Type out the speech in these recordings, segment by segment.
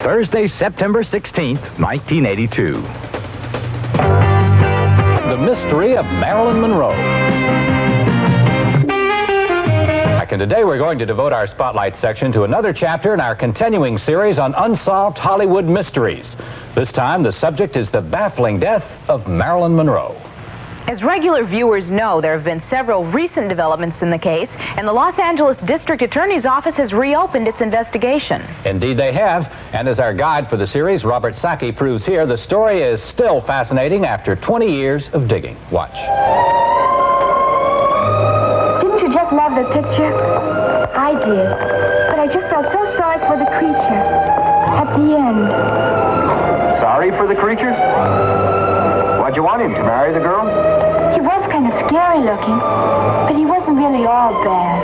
Thursday, September 16th, 1982. The Mystery of Marilyn Monroe. And today we're going to devote our Spotlight section to another chapter in our continuing series on unsolved Hollywood mysteries. This time, the subject is the baffling death of Marilyn Monroe. As regular viewers know, there have been several recent developments in the case, and the Los Angeles District Attorney's Office has reopened its investigation. Indeed they have, and as our guide for the series, Robert Sacchi, proves here, the story is still fascinating after 20 years of digging. Watch. Didn't you just love the picture? I did, but I just felt so sorry for the creature at the end. Sorry for the creature? Why'd you want him to marry the girl? He was kind of scary looking, but he wasn't really all bad.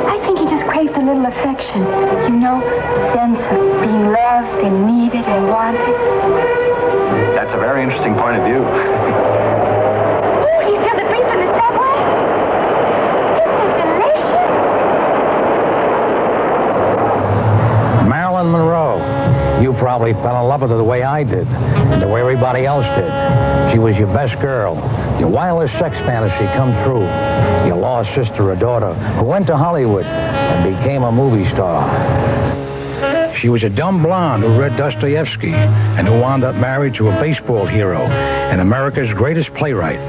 I think he just craved a little affection. You know, the sense of being loved and needed and wanted. That's a very interesting point of view. Oh, do you feel the breeze from the subway? Isn't it delicious? Marilyn Monroe. You probably fell in love with her the way I did, and the way everybody else did. She was your best girl. Your wildest sex fantasy come true. Your lost sister or daughter who went to Hollywood and became a movie star. She was a dumb blonde who read Dostoevsky and who wound up married to a baseball hero and America's greatest playwright.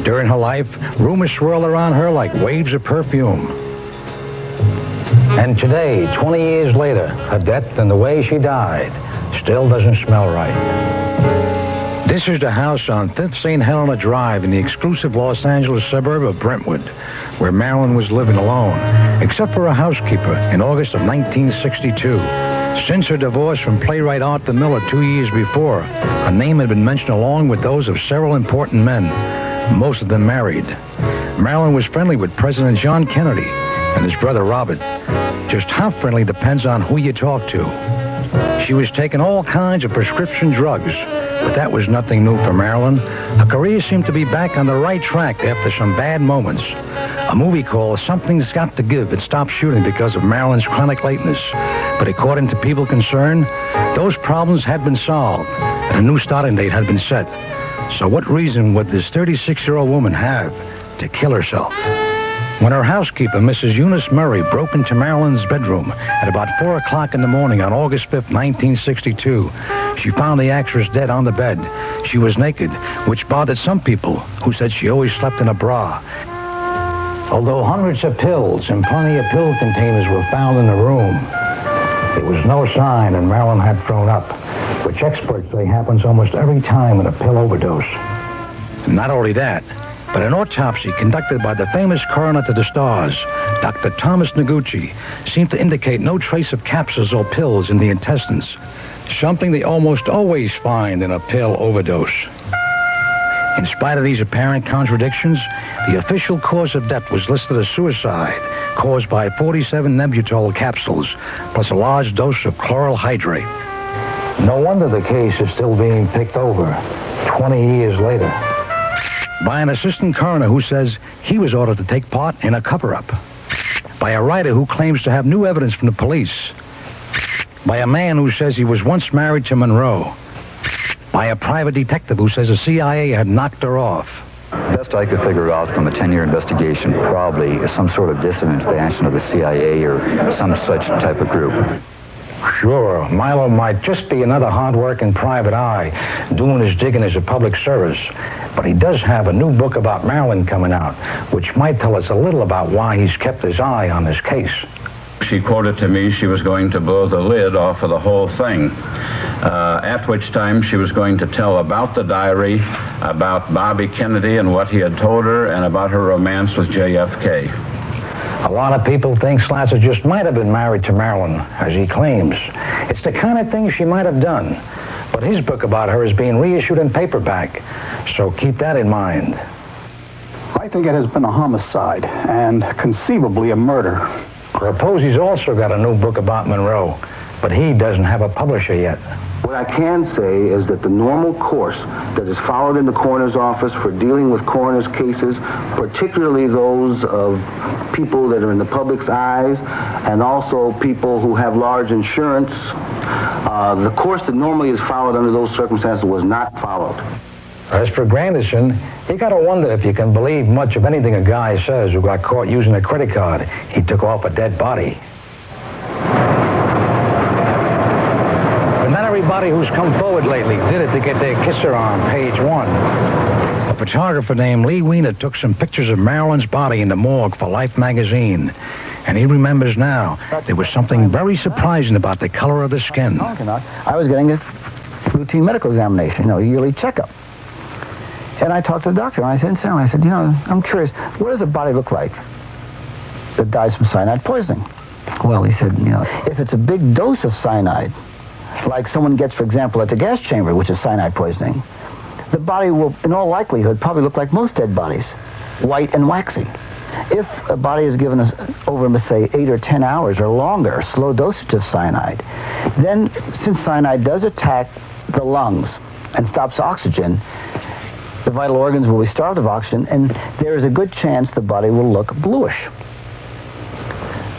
During her life, rumors swirled around her like waves of perfume. And today, 20 years later, her death and the way she died still doesn't smell right. This is the house on 5th St. Helena Drive in the exclusive Los Angeles suburb of Brentwood, where Marilyn was living alone, except for a housekeeper in August of 1962. Since her divorce from playwright Arthur Miller 2 years before, her name had been mentioned along with those of several important men, most of them married. Marilyn was friendly with President John Kennedy and his brother Robert. Just how friendly depends on who you talk to. She was taking all kinds of prescription drugs, but that was nothing new for Marilyn. Her career seemed to be back on the right track after some bad moments. A movie called Something's Got to Give had stopped shooting because of Marilyn's chronic lateness. But according to people concerned, those problems had been solved, and a new starting date had been set. So what reason would this 36-year-old woman have to kill herself? When her housekeeper, Mrs. Eunice Murray, broke into Marilyn's bedroom at about 4 o'clock in the morning on August 5th, 1962, she found the actress dead on the bed. She was naked, which bothered some people who said she always slept in a bra. Although hundreds of pills and plenty of pill containers were found in the room, there was no sign that Marilyn had thrown up, which experts say happens almost every time in a pill overdose. Not only that, but an autopsy conducted by the famous coroner to the stars, Dr. Thomas Noguchi, seemed to indicate no trace of capsules or pills in the intestines, something they almost always find in a pill overdose. In spite of these apparent contradictions, the official cause of death was listed as suicide, caused by 47 Nembutal capsules, plus a large dose of chloral hydrate. No wonder the case is still being picked over 20 years later. By an assistant coroner who says he was ordered to take part in a cover-up. By a writer who claims to have new evidence from the police. By a man who says he was once married to Monroe. By a private detective who says the CIA had knocked her off. Best I could figure out from a 10-year investigation probably is some sort of dissident to the action of the CIA or some such type of group. Sure, Milo might just be another hard-working private eye doing his digging as a public service, but he does have a new book about Marilyn coming out, which might tell us a little about why he's kept his eye on this case. She quoted to me she was going to blow the lid off of the whole thing, at which time she was going to tell about the diary, about Bobby Kennedy and what he had told her, and about her romance with JFK. A lot of people think Slasser just might have been married to Marilyn, as he claims. It's the kind of thing she might have done. But his book about her is being reissued in paperback, so keep that in mind. I think it has been a homicide, and conceivably a murder. Rapose's also got a new book about Monroe, but he doesn't have a publisher yet. What I can say is that the normal course that is followed in the coroner's office for dealing with coroner's cases, particularly those of people that are in the public's eyes and also people who have large insurance, the course that normally is followed under those circumstances was not followed. As for Granderson, you gotta wonder if you can believe much of anything a guy says who got caught using a credit card. He took off a dead body. But not everybody who's come forward lately did it to get their kisser on page 1. A photographer named Lee Weiner took some pictures of Marilyn's body in the morgue for Life magazine. And he remembers now there was something very surprising about the color of the skin. I was getting a routine medical examination, a yearly checkup. And I talked to the doctor, and I said, I'm curious, what does a body look like that dies from cyanide poisoning? Well, he said, if it's a big dose of cyanide, like someone gets, for example, at the gas chamber, which is cyanide poisoning, the body will, in all likelihood, probably look like most dead bodies, white and waxy. If a body is given over, say, 8 or 10 hours or longer, slow dosage of cyanide, then since cyanide does attack the lungs and stops oxygen, the vital organs will be starved of oxygen, and there is a good chance the body will look bluish.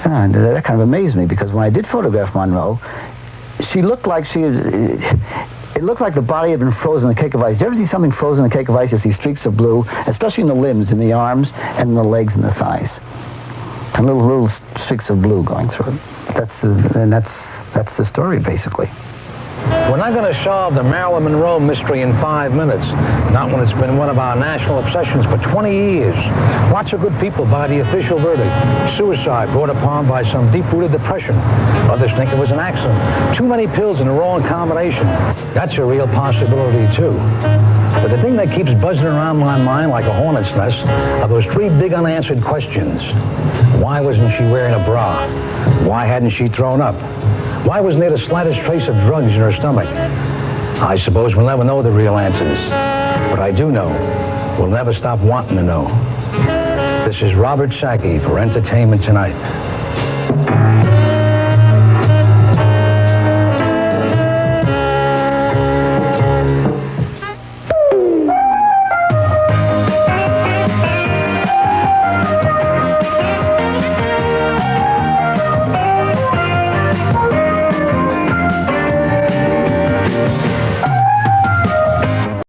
And that kind of amazed me, because when I did photograph Monroe, she looked like it looked like the body had been frozen in a cake of ice. You ever see something frozen in a cake of ice? You see streaks of blue, especially in the limbs, in the arms, and in the legs and the thighs. And little streaks of blue going through it. That's the story, basically. We're not going to solve the Marilyn Monroe mystery in 5 minutes, not when it's been one of our national obsessions for 20 years. Lots of good people buy the official verdict. Suicide brought upon by some deep-rooted depression. Others think it was an accident. Too many pills in the wrong combination. That's a real possibility, too. But the thing that keeps buzzing around my mind like a hornet's nest are those 3 big unanswered questions. Why wasn't she wearing a bra? Why hadn't she thrown up? Why wasn't there the slightest trace of drugs in her stomach? I suppose we'll never know the real answers. But I do know we'll never stop wanting to know. This is Robert Sacchi for Entertainment Tonight.